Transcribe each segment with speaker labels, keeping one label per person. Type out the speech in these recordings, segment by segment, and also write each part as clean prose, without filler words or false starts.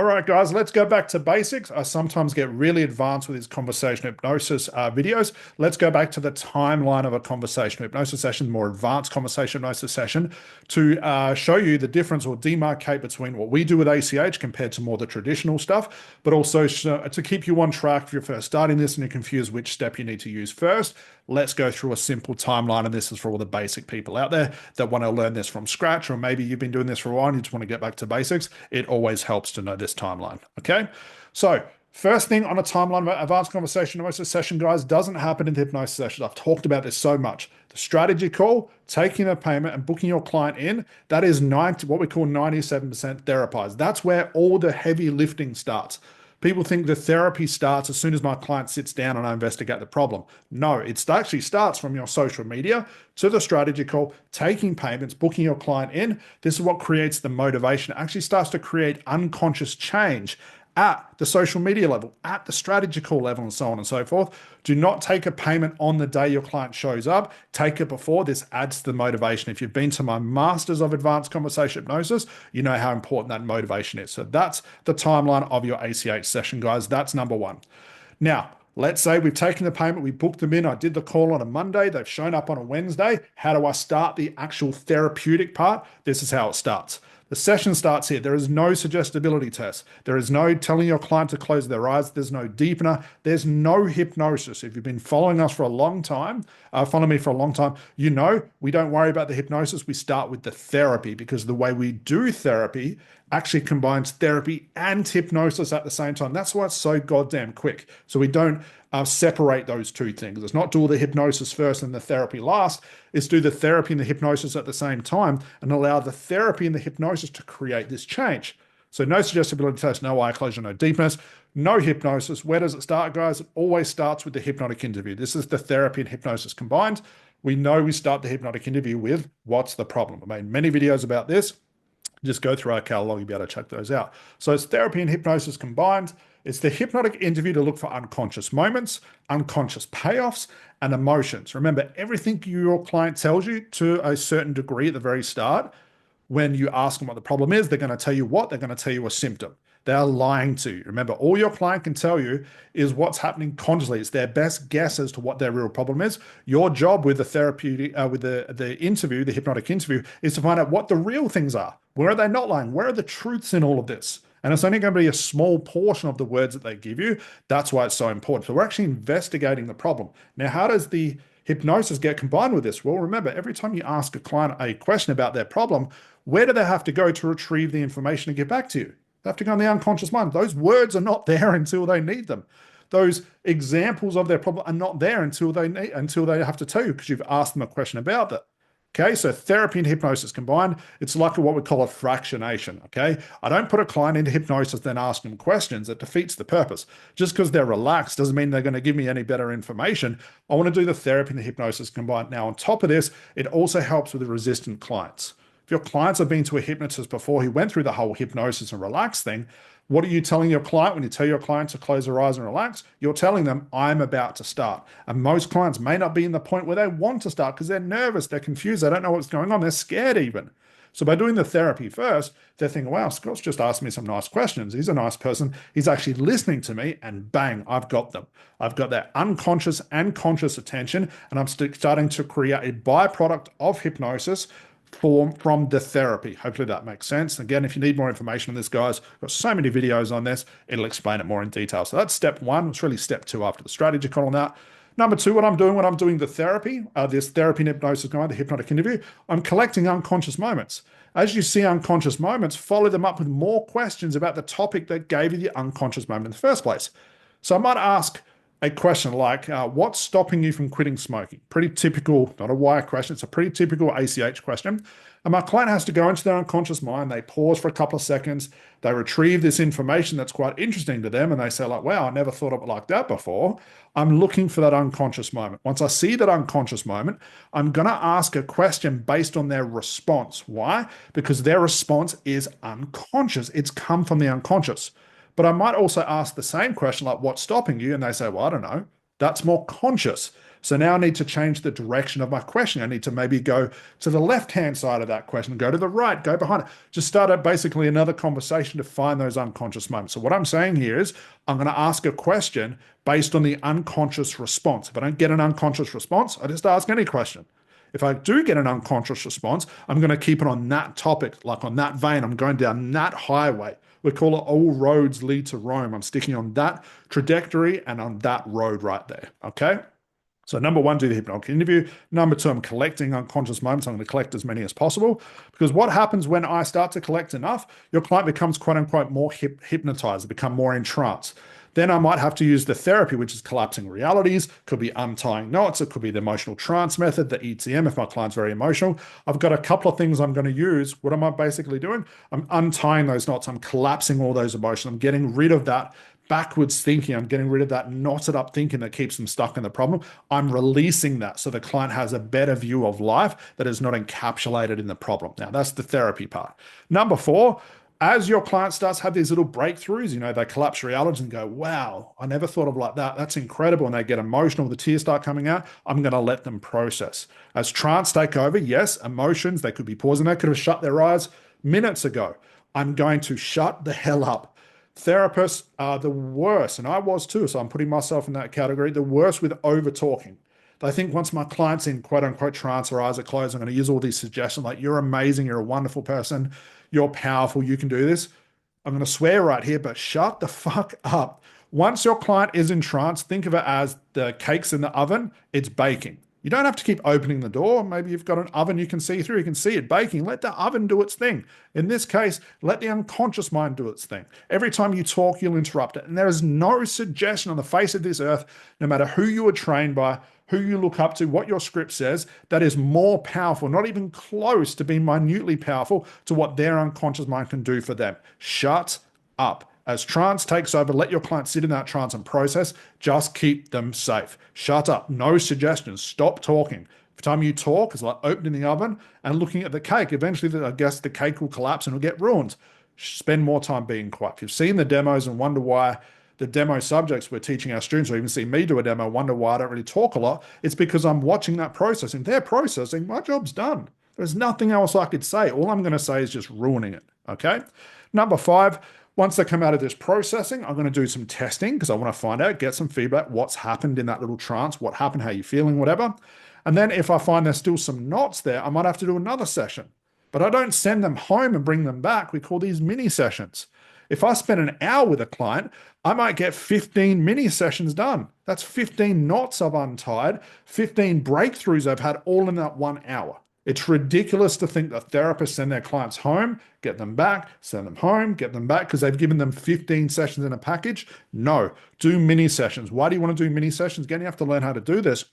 Speaker 1: All right, guys, let's go back to basics. I sometimes get really advanced with these conversational hypnosis videos. Let's go back to the timeline of a conversational hypnosis session, more advanced conversational hypnosis session, to show you the difference or demarcate between what we do with ACH compared to more the traditional stuff, but also to keep you on track if you're first starting this and you're confused which step you need to use first. Let's go through a simple timeline, and this is for all the basic people out there that want to learn this from scratch, or maybe you've been doing this for a while and you just want to get back to basics. It always helps to know this timeline, okay? So first thing on a timeline of advanced conversation hypnosis session, guys, doesn't happen in the hypnosis session. I've talked about this so much. The strategy call, taking a payment and booking your client in, that is what we call 97% therapized. That's where all the heavy lifting starts. People think the therapy starts as soon as my client sits down and I investigate the problem. No, it actually starts from your social media to the strategy call, taking payments, booking your client in. This is what creates the motivation. It actually starts to create unconscious change at the social media level, at the strategy call level, and so on and so forth. Do not take a payment on the day your client shows up. Take it before. This adds to the motivation. If you've been to my Masters of Advanced Conversation Hypnosis, you know how important that motivation is. So that's the timeline of your ACH session, guys. That's number one. Now, let's say we've taken the payment, we booked them in, I did the call on a Monday, they've shown up on a Wednesday. How do I start the actual therapeutic part? This is how it starts. The session starts here. There is no suggestibility test. There is no telling your client to close their eyes. There's no deepener. There's no hypnosis. If you've been following us for a long time, follow me for a long time, you know we don't worry about the hypnosis. We start with the therapy, because the way we do therapy actually combines therapy and hypnosis at the same time. That's why it's so goddamn quick. So we don't separate those two things. It's not do all the hypnosis first and the therapy last. It's do the therapy and the hypnosis at the same time and allow the therapy and the hypnosis to create this change. So no suggestibility test, no eye closure, no deepness, no hypnosis. Where does it start, guys? It always starts with the hypnotic interview. This is the therapy and hypnosis combined. We know we start the hypnotic interview with what's the problem. I made many videos about this. Just go through our catalog, you'll be able to check those out. So it's therapy and hypnosis combined. It's the hypnotic interview to look for unconscious moments, unconscious payoffs, and emotions. Remember, everything your client tells you to a certain degree at the very start, when you ask them what the problem is, they're going to tell you what? They're going to tell you a symptom. They're lying to you. Remember, all your client can tell you is what's happening consciously. It's their best guess as to what their real problem is. Your job with the therapeutic, with the interview, the hypnotic interview, is to find out what the real things are. Where are they not lying? Where are the truths in all of this? And it's only going to be a small portion of the words that they give you. That's why it's so important. So we're actually investigating the problem. Now, how does the hypnosis get combined with this? Well, remember, every time you ask a client a question about their problem, where do they have to go to retrieve the information and get back to you? They have to go in the unconscious mind. Those words are not there until they need them. Those examples of their problem are not there until they have to tell you, because you've asked them a question about that. Okay, so therapy and hypnosis combined, it's like what we call a fractionation, okay? I don't put a client into hypnosis, then ask them questions. It defeats the purpose. Just because they're relaxed doesn't mean they're going to give me any better information. I want to do the therapy and the hypnosis combined. Now, on top of this, it also helps with the resistant clients. If your clients have been to a hypnotist before, he went through the whole hypnosis and relax thing, what are you telling your client when you tell your client to close their eyes and relax? You're telling them, I'm about to start. And most clients may not be in the point where they want to start because they're nervous, they're confused, they don't know what's going on, they're scared even. So by doing the therapy first, they're thinking, wow, Scott's just asked me some nice questions. He's a nice person. He's actually listening to me, and bang, I've got them. I've got that unconscious and conscious attention, and I'm starting to create a byproduct of hypnosis from the therapy. Hopefully that makes sense. Again, if you need more information on this, guys, I've got so many videos on this, it'll explain it more in detail. So that's step one. It's really step two after the strategy call on that. Number two, what I'm doing when I'm doing the therapy, this therapy and hypnosis guide, the hypnotic interview, I'm collecting unconscious moments. As you see unconscious moments, follow them up with more questions about the topic that gave you the unconscious moment in the first place. So I might ask a question like, what's stopping you from quitting smoking? Pretty typical, not a why question, it's a pretty typical ACH question. And my client has to go into their unconscious mind, they pause for a couple of seconds, they retrieve this information that's quite interesting to them, and they say like, wow, I never thought of it like that before. I'm looking for that unconscious moment. Once I see that unconscious moment, I'm gonna ask a question based on their response. Why? Because their response is unconscious. It's come from the unconscious. But I might also ask the same question, like, what's stopping you? And they say, well, I don't know. That's more conscious. So now I need to change the direction of my question. I need to maybe go to the left-hand side of that question, go to the right, go behind it. Just start up basically another conversation to find those unconscious moments. So what I'm saying here is I'm going to ask a question based on the unconscious response. If I don't get an unconscious response, I just ask any question. If I do get an unconscious response, I'm going to keep it on that topic, like on that vein. I'm going down that highway. We call it all roads lead to Rome. I'm sticking on that trajectory and on that road right there. Okay. So number one, do the hypnotic interview. Number two, I'm collecting unconscious moments. I'm going to collect as many as possible, because what happens when I start to collect enough, your client becomes quote unquote more hypnotized, they become more in trance. Then I might have to use the therapy, which is collapsing realities, could be untying knots, it could be the emotional trance method, the ETM if my client's very emotional. I've got a couple of things I'm going to use. What am I basically doing? I'm untying those knots. I'm collapsing all those emotions. I'm getting rid of that backwards thinking. I'm getting rid of that knotted up thinking that keeps them stuck in the problem. I'm releasing that so the client has a better view of life that is not encapsulated in the problem. Now, that's the therapy part. Number four, as your client starts to have these little breakthroughs, they collapse realities and go, wow, I never thought of like that. That's incredible. And they get emotional, the tears start coming out. I'm going to let them process. As trance take over, yes, emotions, they could be pausing. They could have shut their eyes minutes ago. I'm going to shut the hell up. Therapists are the worst, and I was too, so I'm putting myself in that category, the worst with over talking. They think once my client's in quote unquote trance or eyes are closed, I'm going to use all these suggestions like, you're amazing, you're a wonderful person, you're powerful, you can do this. I'm going to swear right here, but shut the fuck up. Once your client is in trance, think of it as the cake's in the oven, it's baking. You don't have to keep opening the door. Maybe you've got an oven you can see through. You can see it baking. Let the oven do its thing. In this case, let the unconscious mind do its thing. Every time you talk, you'll interrupt it. And there is no suggestion on the face of this earth, no matter who you were trained by, who you look up to, what your script says, that is more powerful, not even close to being minutely powerful to what their unconscious mind can do for them. Shut up. As trance takes over, let your client sit in that trance and process. Just keep them safe. Shut up. No suggestions. Stop talking. Every time you talk, it's like opening the oven and looking at the cake. Eventually, I guess the cake will collapse and will get ruined. Spend more time being quiet. If you've seen the demos and wonder why the demo subjects we're teaching our students, or even see me do a demo, wonder why I don't really talk a lot, it's because I'm watching that processing. They're processing. My job's done. There's nothing else I could say. All I'm going to say is just ruining it. Okay? Number five, once they come out of this processing, I'm going to do some testing because I want to find out, get some feedback, what's happened in that little trance, what happened, how you feeling, whatever. And then if I find there's still some knots there, I might have to do another session. But I don't send them home and bring them back. We call these mini sessions. If I spend an hour with a client, I might get 15 mini sessions done. That's 15 knots I've untied, 15 breakthroughs I've had all in that 1 hour. It's ridiculous to think that therapists send their clients home, get them back, send them home, get them back because they've given them 15 sessions in a package. No, do mini sessions. Why do you want to do mini sessions? Again, you have to learn how to do this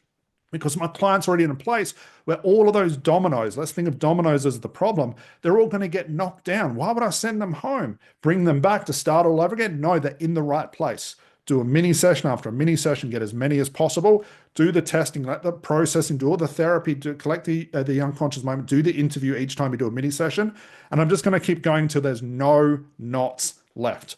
Speaker 1: because my client's already in a place where all of those dominoes, let's think of dominoes as the problem, they're all going to get knocked down. Why would I send them home? Bring them back to start all over again? No, they're in the right place. Do a mini session after a mini session, get as many as possible, do the testing, let the processing, do all the therapy, collect the unconscious moment, do the interview each time you do a mini session. And I'm just going to keep going until there's no knots left.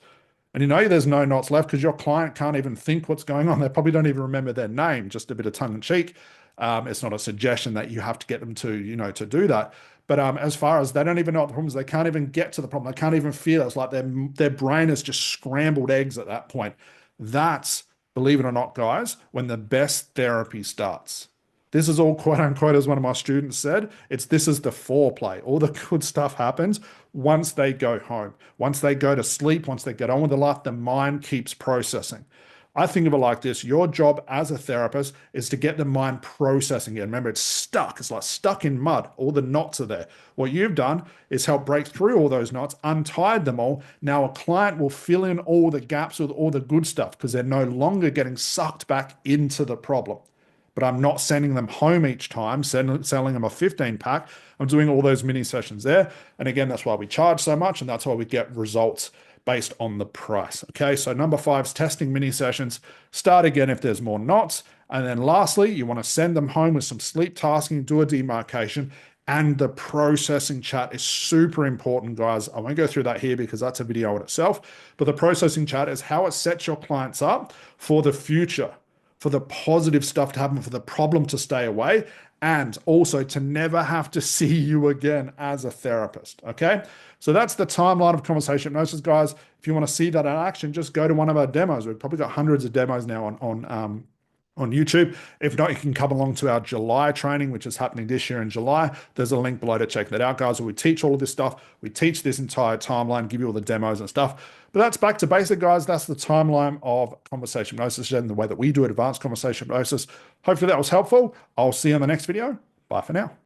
Speaker 1: And there's no knots left because your client can't even think what's going on. They probably don't even remember their name, just a bit of tongue in cheek. It's not a suggestion that you have to get them to, to do that. But as far as they don't even know what the problem is, they can't even get to the problem. They can't even feel it. It's like their brain is just scrambled eggs at that point. That's, believe it or not, guys, when the best therapy starts. This is all quote unquote, as one of my students said, this is the foreplay. All the good stuff happens once they go home. Once they go to sleep, once they get on with their life, the mind keeps processing. I think of it like this. Your job as a therapist is to get the mind processing again. Remember, it's stuck. It's like stuck in mud. All the knots are there. What you've done is help break through all those knots, untied them all. Now a client will fill in all the gaps with all the good stuff because they're no longer getting sucked back into the problem. But I'm not sending them home each time, selling them a 15 pack. I'm doing all those mini sessions there. And again, that's why we charge so much. And that's why we get results based on the price. Okay, so number 5 is testing mini sessions. Start again if there's more knots. And then lastly, you want to send them home with some sleep tasking, do a demarcation, and the processing chat is super important, guys. I won't go through that here because that's a video in itself, but the processing chat is how it sets your clients up for the future. for the positive stuff to happen, for the problem to stay away, and also to never have to see you again as a therapist. Okay. So that's the timeline of conversation hypnosis, guys. If you want to see that in action, just go to one of our demos. We've probably got hundreds of demos now on YouTube. If not, you can come along to our July training, which is happening this year in July. There's a link below to check that out, guys, where we teach all of this stuff. We teach this entire timeline, give you all the demos and stuff. But that's back to basic, guys. That's the timeline of conversation hypnosis and the way that we do advanced conversation hypnosis. Hopefully that was helpful. I'll see you in the next video. Bye for now.